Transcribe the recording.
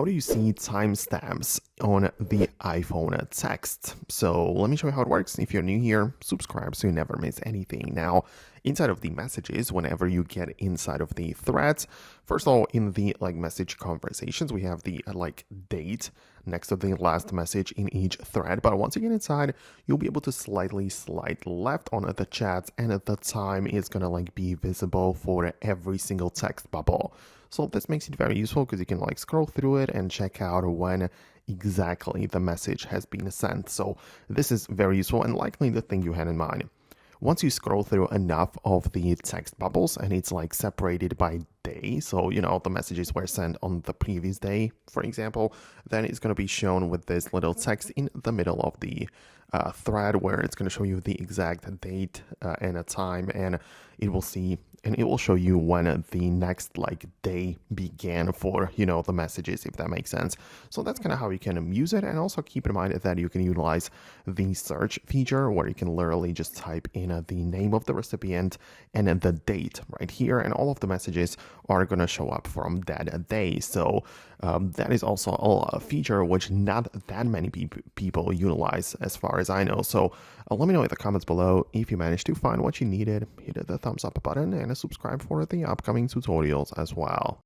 how do you see timestamps on the iPhone text? So let me show you how it works. If you're new here, subscribe so you never miss anything. Now, inside of the messages, whenever you get inside of the threads, first of all, in the message conversations, we have the date next to the last message in each thread. But once you get inside, you'll be able to slightly slide left on the chats, and the time is gonna be visible for every single text bubble. So this makes it very useful because you can scroll through it and check out when exactly the message has been sent. So this is very useful and likely the thing you had in mind. Once you scroll through enough of the text bubbles and it's separated by day, so the messages were sent on the previous day, for example, then it's going to be shown with this little text in the middle of the thread where it's going to show you the exact date and a time, and it will show you when the next day began for the messages, if that makes sense. So that's kind of how you can use it. And also keep in mind that you can utilize the search feature where you can literally just type in the name of the recipient and the date right here, and all of the messages are going to show up from that day. So that is also a feature which not that many people utilize as far as I know. So let me know in the comments below if you managed to find what you needed. Hit the thumbs up button and subscribe for the upcoming tutorials as well.